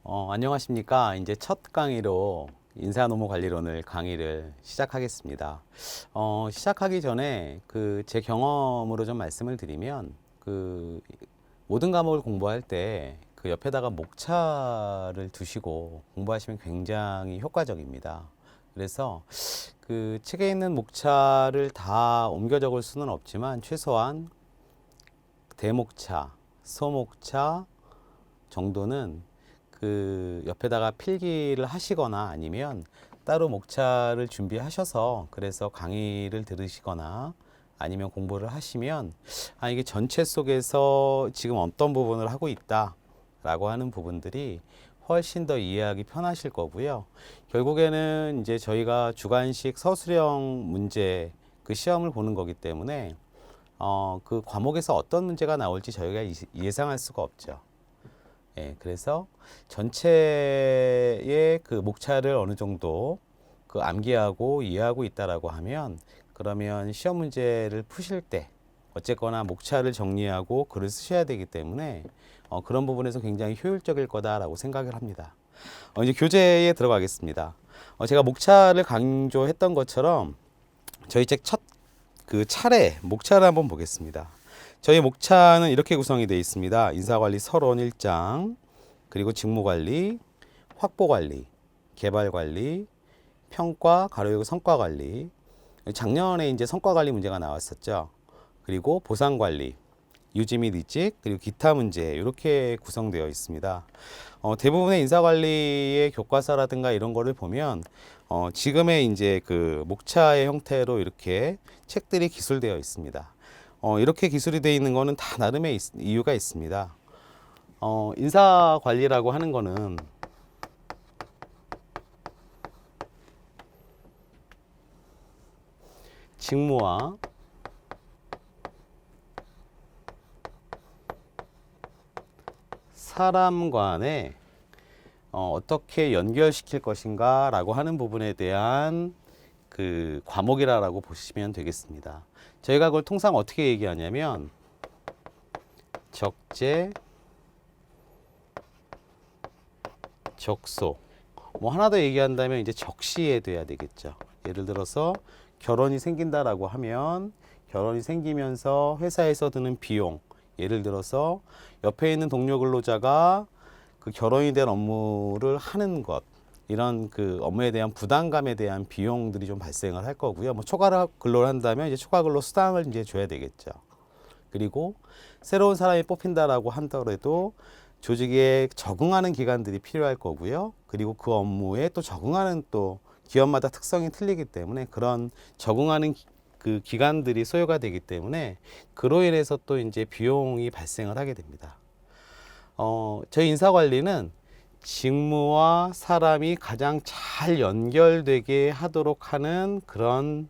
안녕하십니까. 이제 첫 강의로 인사노무관리론을 강의를 시작하겠습니다. 시작하기 전에 제 경험으로 좀 말씀을 드리면 모든 과목을 공부할 때 옆에다가 목차를 두시고 공부하시면 굉장히 효과적입니다. 그래서 책에 있는 목차를 다 옮겨 적을 수는 없지만 최소한 대목차, 소목차 정도는 옆에다가 필기를 하시거나 아니면 따로 목차를 준비하셔서 그래서 강의를 들으시거나 아니면 공부를 하시면 이게 전체 속에서 지금 어떤 부분을 하고 있다 라고 하는 부분들이 훨씬 더 이해하기 편하실 거고요. 결국에는 이제 저희가 주관식 서술형 문제 시험을 보는 거기 때문에 그 과목에서 어떤 문제가 나올지 저희가 예상할 수가 없죠. 예, 그래서 전체의 목차를 어느 정도 암기하고 이해하고 있다라고 하면 그러면 시험 문제를 푸실 때 어쨌거나 목차를 정리하고 글을 쓰셔야 되기 때문에 그런 부분에서 굉장히 효율적일 거다라고 생각을 합니다. 이제 교재에 들어가겠습니다. 제가 목차를 강조했던 것처럼 저희 책 첫 차례 목차를 한번 보겠습니다. 저희 목차는 이렇게 구성이 되어 있습니다. 인사관리 서론 1장, 그리고 직무관리, 확보관리, 개발관리, 평가, 가로열고 성과관리. 작년에 이제 성과관리 문제가 나왔었죠. 그리고 보상관리, 유지 및 이직, 그리고 기타 문제 이렇게 구성되어 있습니다. 대부분의 인사관리의 교과서라든가 이런 거를 보면 지금의 이제 목차의 형태로 이렇게 책들이 기술되어 있습니다. 이렇게 기술이 되어 있는 거는 다 나름의 이유가 있습니다. 인사 관리라고 하는 거는 직무와 사람 간에 어떻게 연결시킬 것인가 라고 하는 부분에 대한 과목이라고 보시면 되겠습니다. 저희가 그걸 통상 어떻게 얘기하냐면 적재, 적소, 뭐 하나 더 얘기한다면 이제 적시에 돼야 되겠죠. 예를 들어서 결혼이 생긴다라고 하면 결혼이 생기면서 회사에서 드는 비용, 예를 들어서 옆에 있는 동료 근로자가 결혼이 된 업무를 하는 것, 이런 업무에 대한 부담감에 대한 비용들이 좀 발생을 할 거고요. 뭐 초과 근로를 한다면 이제 초과 근로 수당을 이제 줘야 되겠죠. 그리고 새로운 사람이 뽑힌다라고 한다고 조직에 적응하는 기간들이 필요할 거고요. 그리고 그 업무에 또 적응하는 또 기업마다 특성이 틀리기 때문에 그런 적응하는 기간들이 소요가 되기 때문에 그로 인해서 또 이제 비용이 발생을 하게 됩니다. 저희 인사관리는 직무와 사람이 가장 잘 연결되게 하도록 하는 그런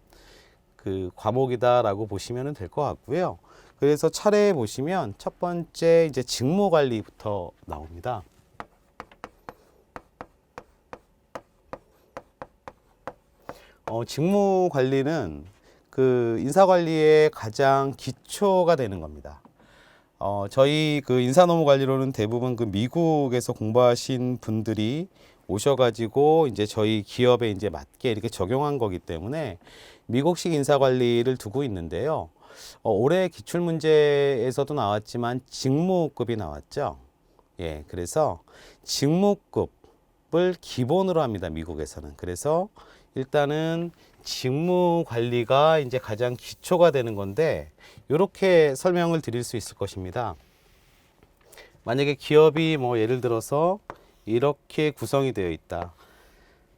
과목이다라고 보시면 될 것 같고요. 그래서 차례에 보시면 첫 번째 이제 직무 관리부터 나옵니다. 직무 관리는 인사 관리의 가장 기초가 되는 겁니다. 저희 인사노무관리로는 대부분 미국에서 공부하신 분들이 오셔가지고 이제 저희 기업에 이제 맞게 이렇게 적용한 거기 때문에 미국식 인사관리를 두고 있는데요. 올해 기출문제에서도 나왔지만 직무급이 나왔죠. 예, 그래서 직무급을 기본으로 합니다. 미국에서는. 그래서 일단은 직무 관리가 이제 가장 기초가 되는 건데 이렇게 설명을 드릴 수 있을 것입니다. 만약에 기업이 뭐 예를 들어서 이렇게 구성이 되어 있다.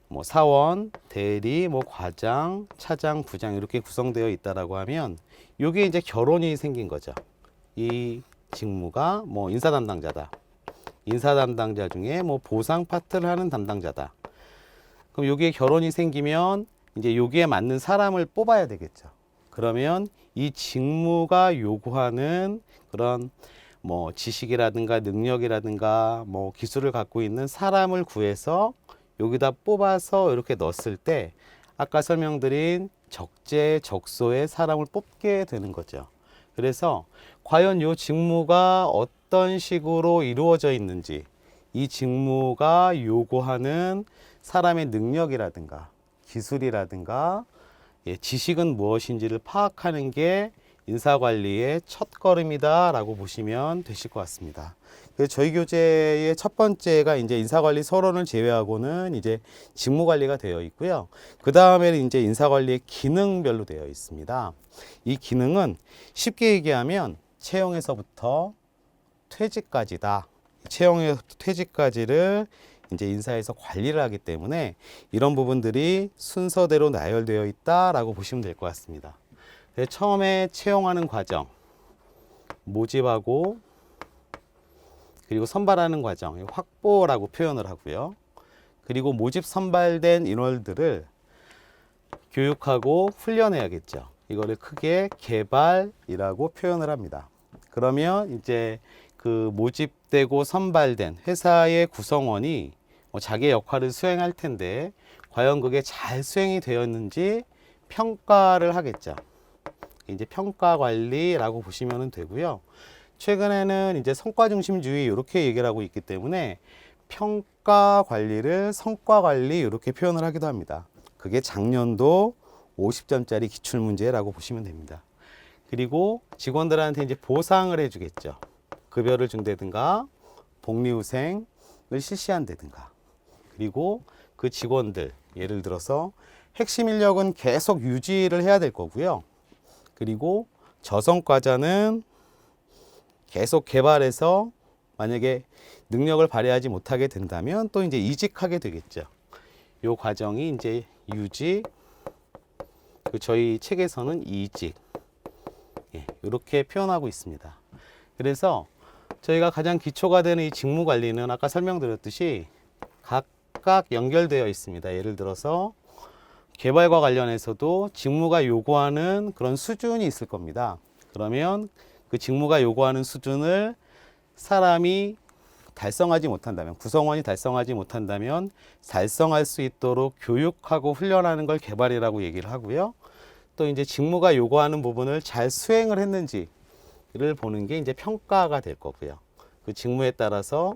뭐 사원, 대리, 뭐 과장, 차장, 부장 이렇게 구성되어 있다라고 하면 이게 이제 결혼이 생긴 거죠. 이 직무가 뭐 인사 담당자다. 인사 담당자 중에 뭐 보상 파트를 하는 담당자다. 그럼 여기에 결혼이 생기면 이제 여기에 맞는 사람을 뽑아야 되겠죠. 그러면 이 직무가 요구하는 그런 뭐 지식이라든가 능력이라든가 뭐 기술을 갖고 있는 사람을 구해서 여기다 뽑아서 이렇게 넣었을 때 아까 설명드린 적재, 적소의 사람을 뽑게 되는 거죠. 그래서 과연 이 직무가 어떤 식으로 이루어져 있는지 이 직무가 요구하는 사람의 능력이라든가 기술이라든가 지식은 무엇인지를 파악하는 게 인사관리의 첫걸음이다 라고 보시면 되실 것 같습니다. 그래서 저희 교재의 첫 번째가 이제 인사관리 서론을 제외하고는 이제 직무관리가 되어 있고요. 그 다음에는 이제 인사관리의 기능별로 되어 있습니다. 이 기능은 쉽게 얘기하면 채용에서부터 퇴직까지다. 채용에서 퇴직까지를 이제 인사에서 관리를 하기 때문에 이런 부분들이 순서대로 나열되어 있다라고 보시면 될 것 같습니다. 처음에 채용하는 과정, 모집하고 그리고 선발하는 과정, 확보라고 표현을 하고요. 그리고 모집 선발된 인원들을 교육하고 훈련해야겠죠. 이거를 크게 개발이라고 표현을 합니다. 그러면 이제 그 모집되고 선발된 회사의 구성원이 자기의 역할을 수행할 텐데 과연 그게 잘 수행이 되었는지 평가를 하겠죠. 이제 평가 관리라고 보시면 되고요. 최근에는 이제 성과 중심주의 이렇게 얘기를 하고 있기 때문에 평가 관리를 성과 관리 이렇게 표현을 하기도 합니다. 그게 작년도 50점짜리 기출문제라고 보시면 됩니다. 그리고 직원들한테 이제 보상을 해주겠죠. 급여를 준다든가 복리후생을 실시한다든가. 그리고 그 직원들 예를 들어서 핵심 인력은 계속 유지를 해야 될 거고요. 그리고 저성과자는 계속 개발해서 만약에 능력을 발휘하지 못하게 된다면 또 이제 이직하게 되겠죠. 요 과정이 이제 유지, 저희 책에서는 이직, 이렇게 표현하고 있습니다. 그래서 저희가 가장 기초가 되는 이 직무 관리는 아까 설명드렸듯이 각각 연결되어 있습니다. 예를 들어서 개발과 관련해서도 직무가 요구하는 그런 수준이 있을 겁니다. 그러면 그 직무가 요구하는 수준을 사람이 달성하지 못한다면, 구성원이 달성하지 못한다면 달성할 수 있도록 교육하고 훈련하는 걸 개발이라고 얘기를 하고요. 또 이제 직무가 요구하는 부분을 잘 수행을 했는지를 보는 게 이제 평가가 될 거고요. 그 직무에 따라서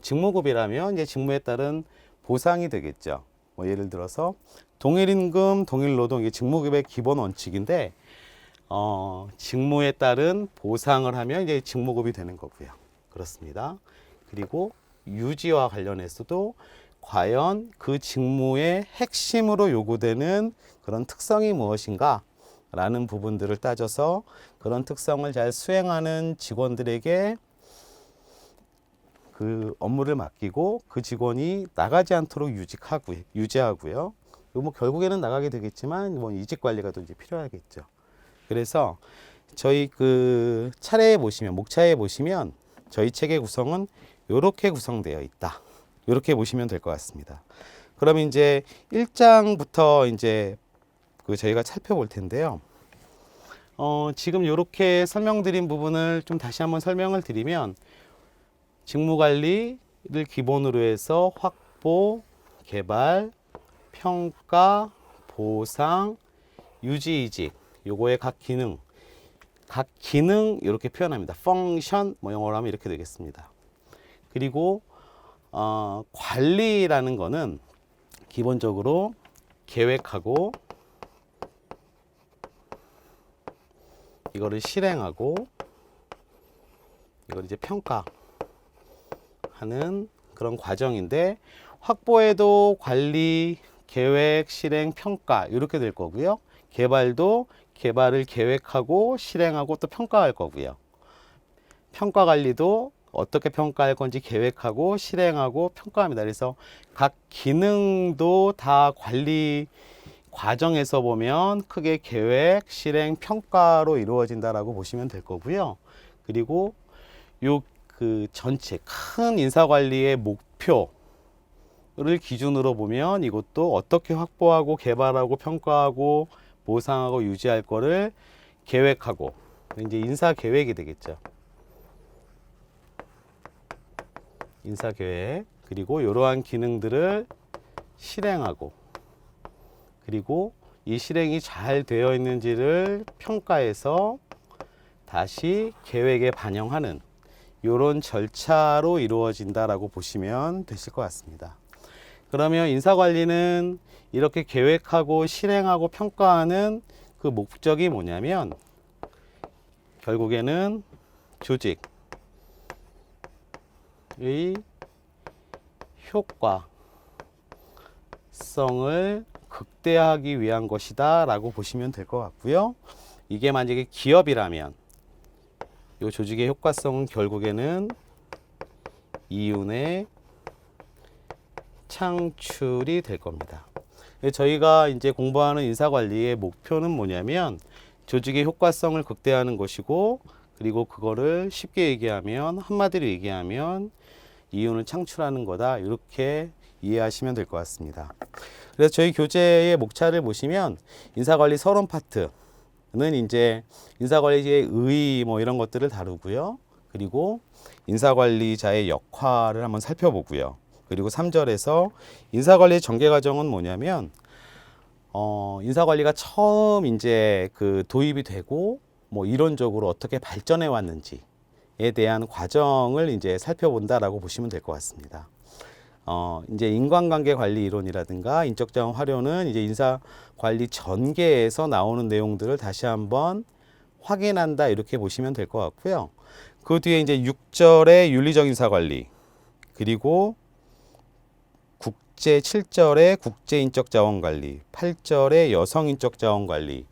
직무급이라면 이제 직무에 따른 보상이 되겠죠. 예를 들어서 동일임금, 동일노동 이게 직무급의 기본 원칙인데 직무에 따른 보상을 하면 이제 직무급이 되는 거고요. 그렇습니다. 그리고 유지와 관련해서도 과연 그 직무의 핵심으로 요구되는 그런 특성이 무엇인가 라는 부분들을 따져서 그런 특성을 잘 수행하는 직원들에게 그 업무를 맡기고 그 직원이 나가지 않도록 유지하고요. 뭐 결국에는 나가게 되겠지만 뭐 이직 관리가 또 이제 필요하겠죠. 그래서 저희 그 차례에 보시면 목차에 보시면 저희 책의 구성은 이렇게 구성되어 있다. 이렇게 보시면 될 것 같습니다. 그럼 이제 1장부터 이제 그 저희가 살펴볼 텐데요. 지금 이렇게 설명드린 부분을 좀 다시 한번 설명을 드리면 직무관리를 기본으로 해서 확보, 개발, 평가, 보상, 유지, 이직 요거의 각 기능 이렇게 표현합니다. 펑션 뭐 영어로 하면 이렇게 되겠습니다. 그리고 관리라는 거는 기본적으로 계획하고 이거를 실행하고 이걸 이제 평가하는 그런 과정인데 확보에도 관리, 계획, 실행, 평가 이렇게 될 거고요. 개발도 개발을 계획하고 실행하고 또 평가할 거고요. 평가 관리도 어떻게 평가할 건지 계획하고 실행하고 평가합니다. 그래서 각 기능도 다 관리 과정에서 보면 크게 계획, 실행, 평가로 이루어진다라고 보시면 될 거고요. 그리고 요 그 전체 큰 인사관리의 목표를 기준으로 보면 이것도 어떻게 확보하고 개발하고 평가하고 보상하고 유지할 거를 계획하고 이제 인사 계획이 되겠죠. 인사 계획 그리고 이러한 기능들을 실행하고 그리고 이 실행이 잘 되어 있는지를 평가해서 다시 계획에 반영하는 이런 절차로 이루어진다라고 보시면 되실 것 같습니다. 그러면 인사관리는 이렇게 계획하고 실행하고 평가하는 그 목적이 뭐냐면 결국에는 조직의 효과성을 극대화하기 위한 것이다 라고 보시면 될 것 같고요. 이게 만약에 기업이라면 이 조직의 효과성은 결국에는 이윤의 창출이 될 겁니다. 저희가 이제 공부하는 인사관리의 목표는 뭐냐면 조직의 효과성을 극대화하는 것이고, 그리고 그거를 쉽게 얘기하면, 한마디로 얘기하면 이윤을 창출하는 거다, 이렇게 이해하시면 될 것 같습니다. 그래서 저희 교재의 목차를 보시면 인사관리 서론 파트는 이제 인사관리의 의의 뭐 이런 것들을 다루고요. 그리고 인사관리자의 역할을 한번 살펴보고요. 그리고 3절에서 인사관리의 전개 과정은 뭐냐면 인사관리가 처음 이제 그 도입이 되고 뭐 이론적으로 어떻게 발전해 왔는지에 대한 과정을 이제 살펴본다라고 보시면 될 것 같습니다. 이제 인간관계 관리 이론이라든가 인적 자원 활용은 이제 인사관리 전개에서 나오는 내용들을 다시 한번 확인한다, 이렇게 보시면 될 것 같고요. 그 뒤에 이제 6절의 윤리적 인사관리, 그리고 7절의 국제인적 자원관리, 8절의 여성인적 자원관리,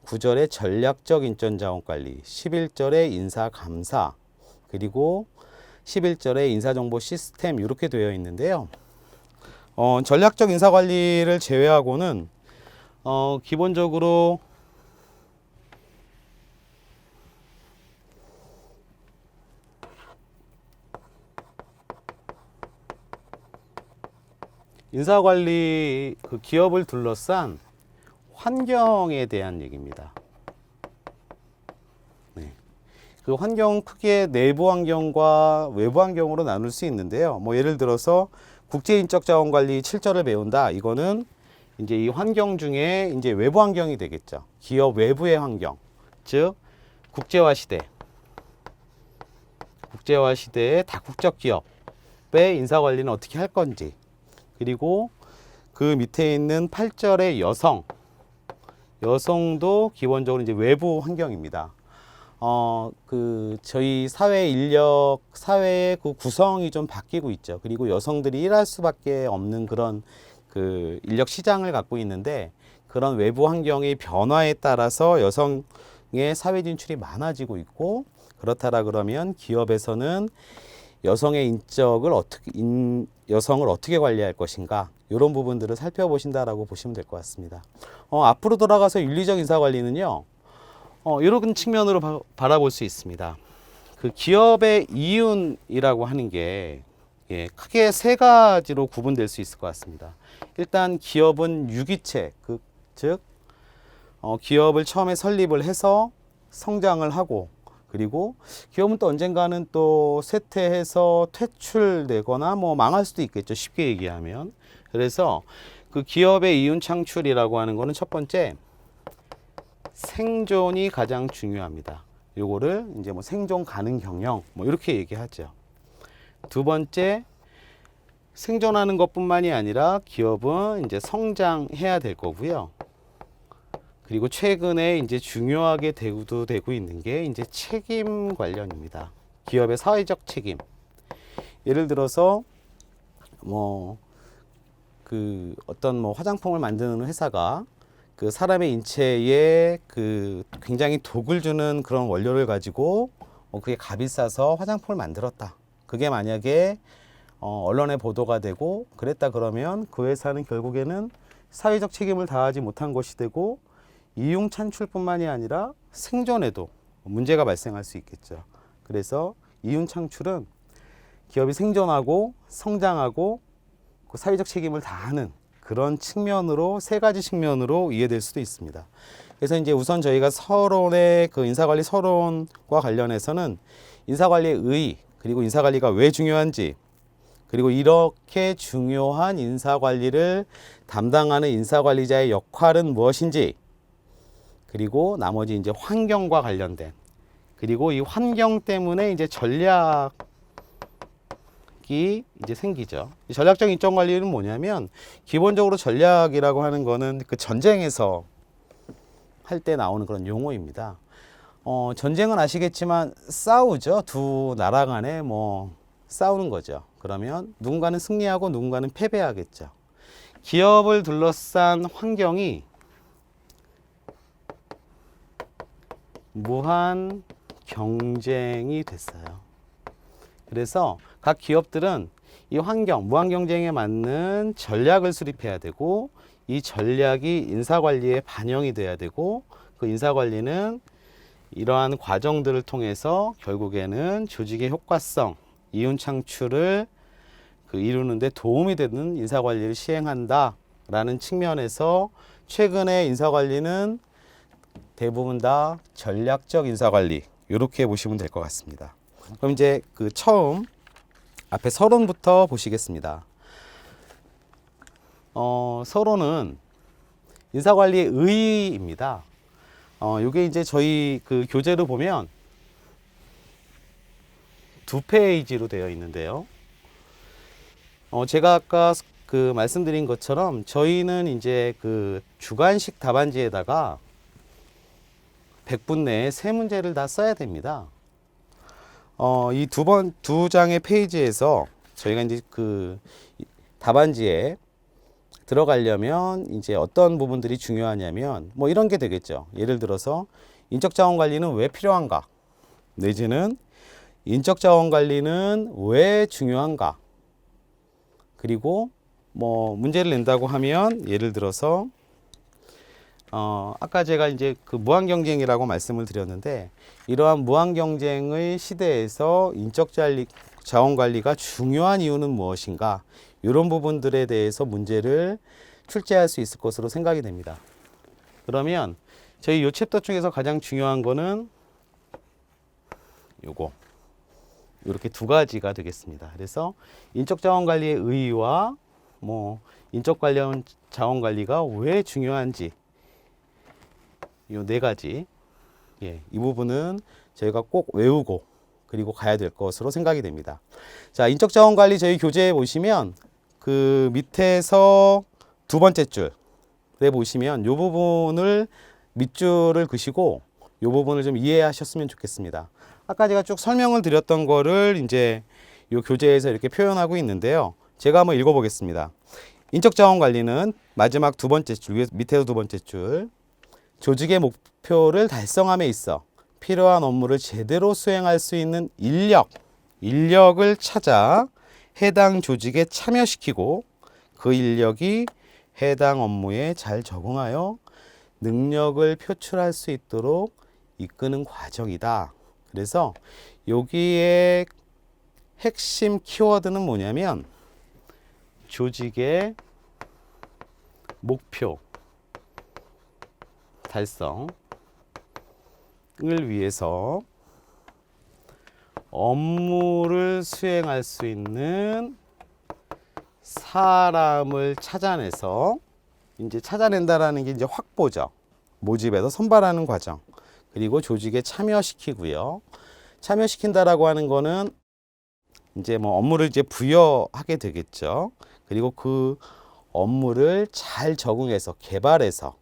9절의 전략적 인적자원관리, 11절의 인사감사, 그리고 11절의 인사정보 시스템, 이렇게 되어 있는데요. 전략적 인사관리를 제외하고는 기본적으로 인사관리, 그 기업을 둘러싼 환경에 대한 얘기입니다. 네. 그 환경 크게 내부 환경과 외부 환경으로 나눌 수 있는데요. 뭐 예를 들어서 국제인적 자원관리 7절을 배운다. 이거는 이제 이 환경 중에 이제 외부 환경이 되겠죠. 기업 외부의 환경, 즉 국제화 시대, 국제화 시대의 다국적 기업의 인사관리는 어떻게 할 건지, 그리고 그 밑에 있는 8절의 여성도 기본적으로 이제 외부 환경입니다. 저희 사회의 그 구성이 좀 바뀌고 있죠. 그리고 여성들이 일할 수밖에 없는 그런 그 인력 시장을 갖고 있는데, 그런 외부 환경의 변화에 따라서 여성의 사회 진출이 많아지고 있고, 그렇다라 그러면 기업에서는 여성의 여성을 어떻게 관리할 것인가, 이런 부분들을 살펴보신다라고 보시면 될 것 같습니다. 앞으로 돌아가서 윤리적 인사관리는요, 이런 측면으로 바라볼 수 있습니다. 그 기업의 이윤이라고 하는 게 크게 세 가지로 구분될 수 있을 것 같습니다. 일단 기업은 유기체, 즉 기업을 처음에 설립을 해서 성장을 하고, 그리고 기업은 또 언젠가는 또 쇠퇴해서 퇴출되거나 뭐 망할 수도 있겠죠, 쉽게 얘기하면. 그래서 그 기업의 이윤 창출이라고 하는 거는 첫 번째, 생존이 가장 중요합니다. 요거를 이제 뭐 생존 가능 경영 뭐 이렇게 얘기하죠. 두 번째, 생존하는 것뿐만이 아니라 기업은 이제 성장해야 될 거고요. 그리고 최근에 이제 중요하게 되고 있는 게 이제 책임 관련입니다. 기업의 사회적 책임. 예를 들어서 어떤 화장품을 만드는 회사가 그 사람의 인체에 그 굉장히 독을 주는 그런 원료를 가지고 그게 값이 싸서 화장품을 만들었다. 그게 만약에 언론에 보도가 되고 그랬다 그러면 그 회사는 결국에는 사회적 책임을 다하지 못한 것이 되고, 이윤 창출뿐만이 아니라 생존에도 문제가 발생할 수 있겠죠. 그래서 이윤 창출은 기업이 생존하고 성장하고 그 사회적 책임을 다하는 그런 측면으로, 세 가지 측면으로 이해될 수도 있습니다. 그래서 이제 우선 저희가 서론의 그 인사관리 서론과 관련해서는 인사관리의 의의, 그리고 인사관리가 왜 중요한지, 그리고 이렇게 중요한 인사관리를 담당하는 인사관리자의 역할은 무엇인지, 그리고 나머지 이제 환경과 관련된 그리고 이 환경 때문에 이제 전략이 이제 생기죠. 이 전략적 인적 관리는 뭐냐면 기본적으로 전략이라고 하는 거는 그 전쟁에서 할 때 나오는 그런 용어입니다. 전쟁은 아시겠지만 싸우죠. 두 나라 간에 뭐 싸우는 거죠. 그러면 누군가는 승리하고 누군가는 패배하겠죠. 기업을 둘러싼 환경이 무한 경쟁이 됐어요. 그래서 각 기업들은 이 환경, 무한 경쟁에 맞는 전략을 수립해야 되고 이 전략이 인사관리에 반영이 돼야 되고 그 인사관리는 이러한 과정들을 통해서 결국에는 조직의 효과성, 이윤 창출을 이루는 데 도움이 되는 인사관리를 시행한다라는 측면에서 최근의 인사관리는 대부분 다 전략적 인사관리 이렇게 보시면 될 것 같습니다. 그럼 이제 그 처음 앞에 서론부터 보시겠습니다. 서론은 인사관리의 의의입니다. 이게 이제 저희 그 교재로 보면 2페이지로 되어 있는데요. 제가 아까 그 말씀드린 것처럼 저희는 이제 그 주관식 답안지에다가 100분 내에 3문제를 다 써야 됩니다. 이 두 장의 페이지에서 저희가 이제 그 답안지에 들어가려면 이제 어떤 부분들이 중요하냐면 뭐 이런 게 되겠죠. 예를 들어서 인적 자원 관리는 왜 필요한가? 내지는 인적 자원 관리는 왜 중요한가? 그리고 뭐 문제를 낸다고 하면 예를 들어서 아까 제가 이제 그 무한 경쟁이라고 말씀을 드렸는데 이러한 무한 경쟁의 시대에서 인적 자원 관리가 중요한 이유는 무엇인가? 이런 부분들에 대해서 문제를 출제할 수 있을 것으로 생각이 됩니다. 그러면 저희 이 챕터 중에서 가장 중요한 거는 요거 이렇게 두 가지가 되겠습니다. 그래서 인적 자원 관리의 의의와 뭐 인적 관련 자원 관리가 왜 중요한지 이 네 가지 이 부분은 저희가 꼭 외우고 그리고 가야 될 것으로 생각이 됩니다. 자, 인적 자원 관리 저희 교재에 보시면 그 밑에서 두 번째 줄에 보시면 이 부분을 밑줄을 그시고 이 부분을 좀 이해하셨으면 좋겠습니다. 아까 제가 쭉 설명을 드렸던 거를 이제 이 교재에서 이렇게 표현하고 있는데요. 제가 한번 읽어보겠습니다. 인적 자원 관리는 마지막 두 번째 줄, 밑에서 두 번째 줄. 조직의 목표를 달성함에 있어 필요한 업무를 제대로 수행할 수 있는 인력을 찾아 해당 조직에 참여시키고 그 인력이 해당 업무에 잘 적응하여 능력을 표출할 수 있도록 이끄는 과정이다. 그래서 여기에 핵심 키워드는 뭐냐면 조직의 목표 달성을 위해서 업무를 수행할 수 있는 사람을 찾아내서 이제 찾아낸다라는 게 이제 확보죠. 모집해서 선발하는 과정. 그리고 조직에 참여시키고요. 참여시킨다라고 하는 거는 이제 뭐 업무를 이제 부여하게 되겠죠. 그리고 그 업무를 잘 적응해서 개발해서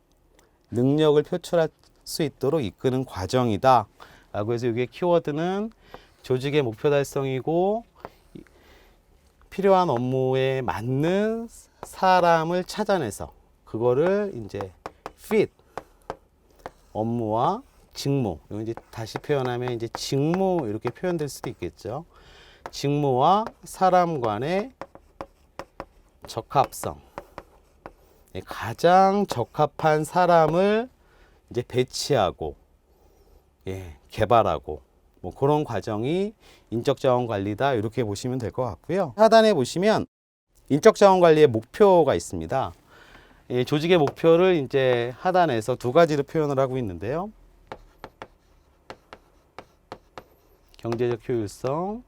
능력을 표출할 수 있도록 이끄는 과정이다. 라고 해서 이게 키워드는 조직의 목표 달성이고 필요한 업무에 맞는 사람을 찾아내서 그거를 이제 fit 업무와 직무, 이제 다시 표현하면 이제 직무 이렇게 표현될 수도 있겠죠. 직무와 사람 간의 적합성. 가장 적합한 사람을 이제 배치하고 개발하고 뭐 그런 과정이 인적 자원 관리다 이렇게 보시면 될 것 같고요. 하단에 보시면 인적 자원 관리의 목표가 있습니다. 조직의 목표를 이제 하단에서 두 가지로 표현을 하고 있는데요. 경제적 효율성,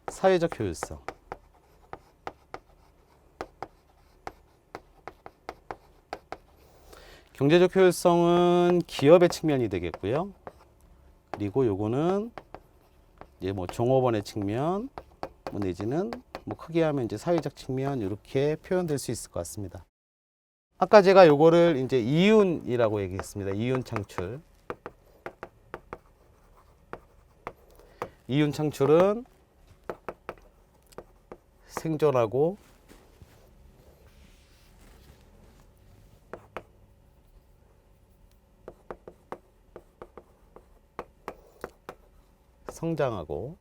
사회적 효율성. 경제적 효율성은 기업의 측면이 되겠고요. 그리고 요거는 이제 뭐 종업원의 측면, 뭐 내지는 뭐 크게 하면 이제 사회적 측면 이렇게 표현될 수 있을 것 같습니다. 아까 제가 요거를 이제 이윤이라고 얘기했습니다. 이윤 창출. 이윤 창출은 생존하고 성장하고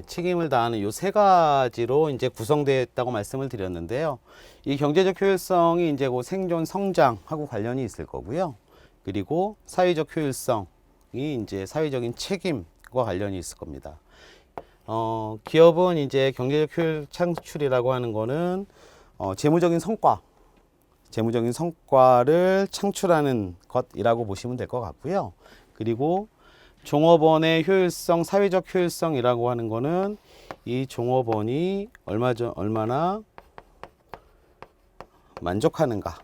책임을 다하는 요 세 가지로 이제 구성되었다고 말씀을 드렸는데요. 이 경제적 효율성이 이제 그 생존 성장하고 관련이 있을 거고요. 그리고 사회적 효율성이 이제 사회적인 책임과 관련이 있을 겁니다. 기업은 이제 경제적 효율 창출이라고 하는 거는 재무적인 성과를 창출하는 것이라고 보시면 될 것 같고요. 그리고 종업원의 효율성, 사회적 효율성이라고 하는 거는 이 종업원이 얼마나 만족하는가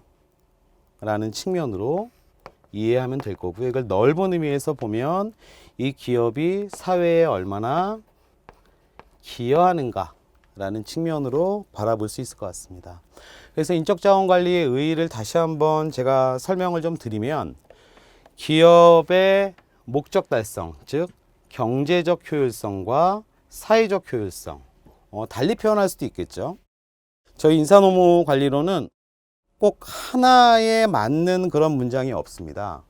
라는 측면으로 이해하면 될 거고요. 이걸 넓은 의미에서 보면 이 기업이 사회에 얼마나 기여하는가 라는 측면으로 바라볼 수 있을 것 같습니다. 그래서 인적자원관리의 의의를 다시 한번 제가 설명을 좀 드리면 기업의 목적 달성, 즉 경제적 효율성과 사회적 효율성, 달리 표현할 수도 있겠죠. 저희 인사노무관리로는 꼭 하나에 맞는 그런 문장이 없습니다.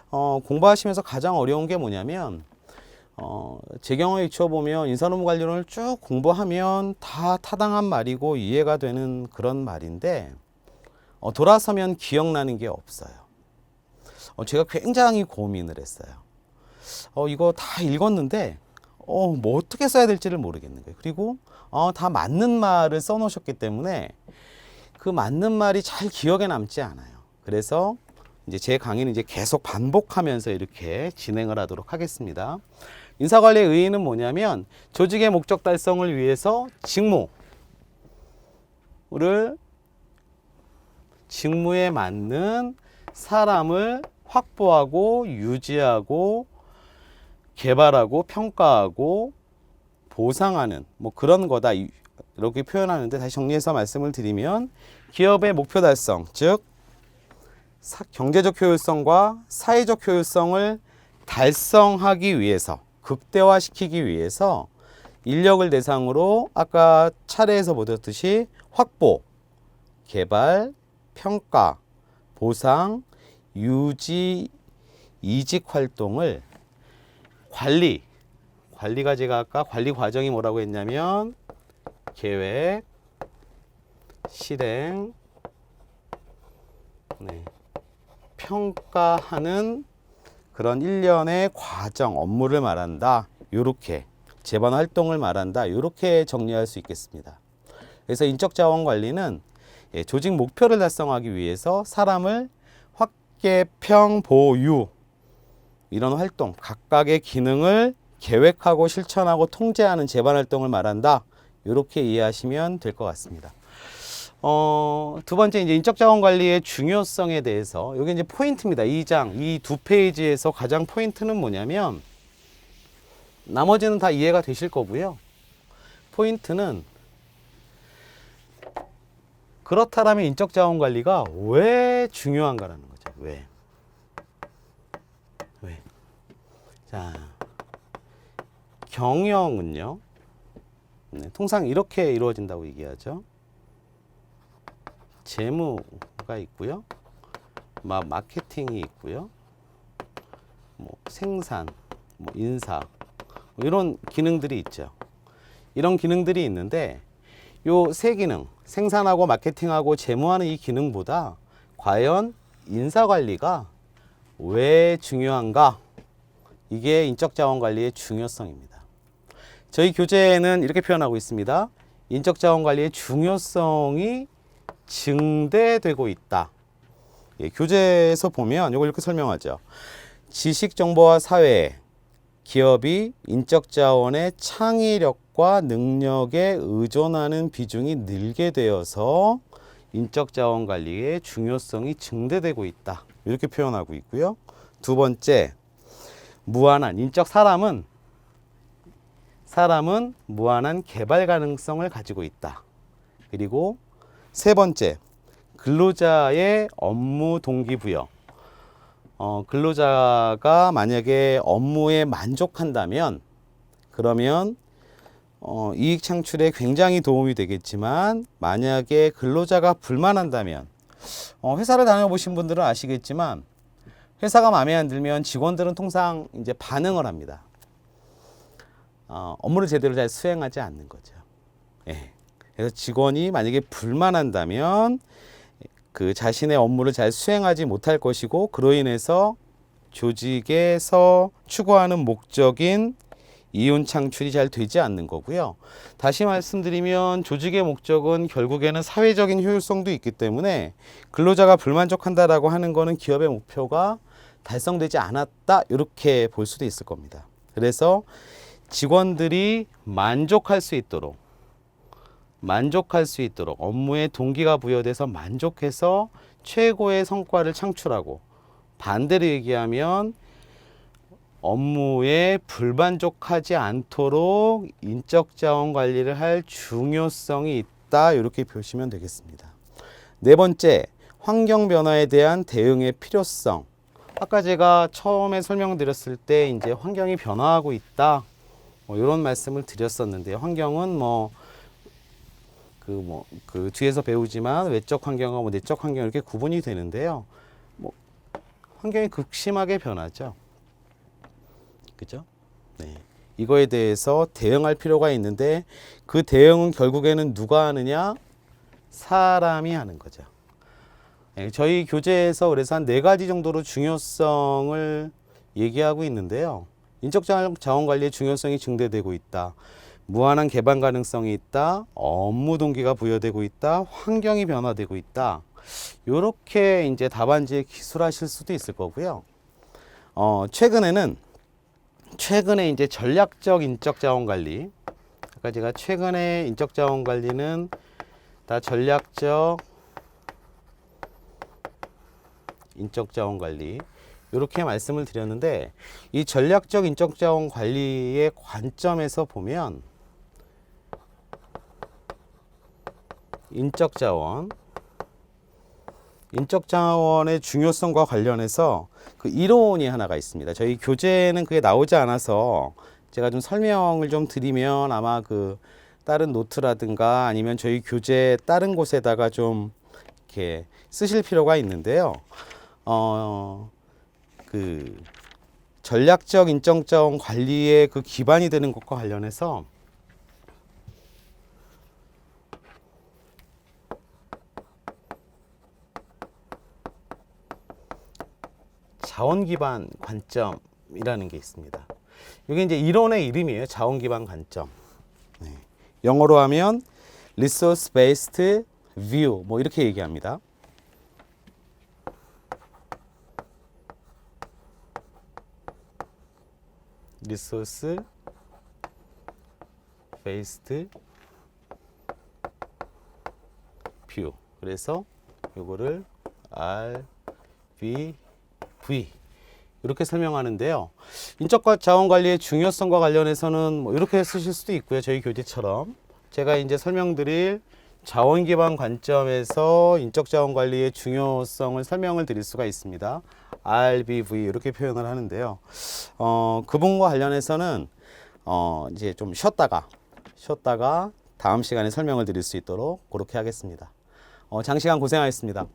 공부하시면서 가장 어려운 게 뭐냐면 제 경우에 비춰보면 인사노무관리론을 쭉 공부하면 다 타당한 말이고 이해가 되는 그런 말인데 돌아서면 기억나는 게 없어요. 제가 굉장히 고민을 했어요. 이거 다 읽었는데 뭐 어떻게 써야 될지를 모르겠는 거예요. 그리고 다 맞는 말을 써놓으셨기 때문에 그 맞는 말이 잘 기억에 남지 않아요. 그래서 이제 제 강의는 이제 계속 반복하면서 이렇게 진행을 하도록 하겠습니다. 인사관리의 의의는 뭐냐면 조직의 목적 달성을 위해서 직무에 맞는 사람을 확보하고 유지하고 개발하고 평가하고 보상하는 뭐 그런 거다 이렇게 표현하는데, 다시 정리해서 말씀을 드리면 기업의 목표 달성, 즉 경제적 효율성과 사회적 효율성을 달성하기 위해서, 극대화시키기 위해서 인력을 대상으로 아까 차례에서 보셨듯이 확보, 개발, 평가, 보상, 유지, 이직 활동을 관리가 제가 아까 관리 과정이 뭐라고 했냐면 계획, 실행, 평가하는 그런 일련의 과정, 업무를 말한다. 요렇게 제반 활동을 말한다. 요렇게 정리할 수 있겠습니다. 그래서 인적자원 관리는 조직 목표를 달성하기 위해서 사람을 확계, 평, 보, 유 이런 활동, 각각의 기능을 계획하고 실천하고 통제하는 제반 활동을 말한다. 이렇게 이해하시면 될 것 같습니다. 두 번째 이제 인적자원 관리의 중요성에 대해서, 이게 이제 포인트입니다. 이 두 페이지에서 가장 포인트는 뭐냐면, 나머지는 다 이해가 되실 거고요. 포인트는 그렇다라면 인적자원 관리가 왜 중요한가라는 거죠. 왜? 자, 경영은요, 통상 이렇게 이루어진다고 얘기하죠. 재무가 있고요, 마케팅이 있고요, 생산, 인사, 이런 기능들이 있죠. 이런 기능들이 있는데 요 세 기능, 생산하고 마케팅하고 재무하는 이 기능보다 과연 인사관리가 왜 중요한가? 이게 인적자원관리의 중요성입니다. 저희 교재에는 이렇게 표현하고 있습니다. 인적자원관리의 중요성이 증대되고 있다. 교재에서 보면 이걸 이렇게 설명하죠. 지식정보화 사회에 기업이 인적자원의 창의력과 능력에 의존하는 비중이 늘게 되어서 인적 자원 관리의 중요성이 증대되고 있다. 이렇게 표현하고 있고요. 두 번째, 무한한 인적 사람은 무한한 개발 가능성을 가지고 있다. 그리고 세 번째, 근로자의 업무 동기부여. 근로자가 만약에 업무에 만족한다면 그러면 이익 창출에 굉장히 도움이 되겠지만 만약에 근로자가 불만한다면 회사를 다녀보신 분들은 아시겠지만 회사가 마음에 안 들면 직원들은 통상 이제 반응을 합니다. 업무를 제대로 잘 수행하지 않는 거죠. 예. 그래서 직원이 만약에 불만한다면 그 자신의 업무를 잘 수행하지 못할 것이고 그로 인해서 조직에서 추구하는 목적인 이윤 창출이 잘 되지 않는 거고요. 다시 말씀드리면 조직의 목적은 결국에는 사회적인 효율성도 있기 때문에 근로자가 불만족한다라고 하는 거는 기업의 목표가 달성되지 않았다 이렇게 볼 수도 있을 겁니다. 그래서 직원들이 만족할 수 있도록 업무에 동기가 부여돼서 만족해서 최고의 성과를 창출하고 반대로 얘기하면 업무에 불만족하지 않도록 인적 자원 관리를 할 중요성이 있다. 이렇게 보시면 되겠습니다. 네 번째, 환경 변화에 대한 대응의 필요성. 아까 제가 처음에 설명드렸을 때 이제 환경이 변화하고 있다. 이런 말씀을 드렸었는데 환경은 그 뒤에서 배우지만 외적 환경과 내적 환경 이렇게 구분이 되는데요. 환경이 극심하게 변하죠. 그죠? 네. 이거에 대해서 대응할 필요가 있는데 그 대응은 결국에는 누가 하느냐? 사람이 하는 거죠. 네, 저희 교재에서 그래서 한 4가지 정도로 중요성을 얘기하고 있는데요. 인적 자원 관리의 중요성이 증대되고 있다. 무한한 개발 가능성이 있다. 업무 동기가 부여되고 있다. 환경이 변화되고 있다. 요렇게 이제 답안지에 기술하실 수도 있을 거고요. 최근에 이제 전략적 인적 자원 관리. 아까 제가 최근에 인적 자원 관리는 다 전략적 인적 자원 관리. 이렇게 말씀을 드렸는데 이 전략적 인적 자원 관리의 관점에서 보면 인적 자원의 중요성과 관련해서 그 이론이 하나가 있습니다. 저희 교재는 그게 나오지 않아서 제가 좀 설명을 좀 드리면 아마 그 다른 노트라든가 아니면 저희 교재 다른 곳에다가 좀 이렇게 쓰실 필요가 있는데요. 그 전략적 인적 자원 관리의 그 기반이 되는 것과 관련해서 자원 기반 관점이라는 게 있습니다. 이게 이제 이론의 이름이에요. 자원 기반 관점. 네. 영어로 하면 Resource Based View 뭐 이렇게 얘기합니다. Resource Based View. 그래서 이거를 RBV 이렇게 설명하는데요. 인적 자원 관리의 중요성과 관련해서는 뭐 이렇게 쓰실 수도 있고요. 저희 교재처럼 제가 이제 설명드릴 자원 기반 관점에서 인적 자원 관리의 중요성을 설명을 드릴 수가 있습니다. RBV 이렇게 표현을 하는데요. 그분과 관련해서는 이제 좀 쉬었다가 다음 시간에 설명을 드릴 수 있도록 그렇게 하겠습니다. 장시간 고생하셨습니다.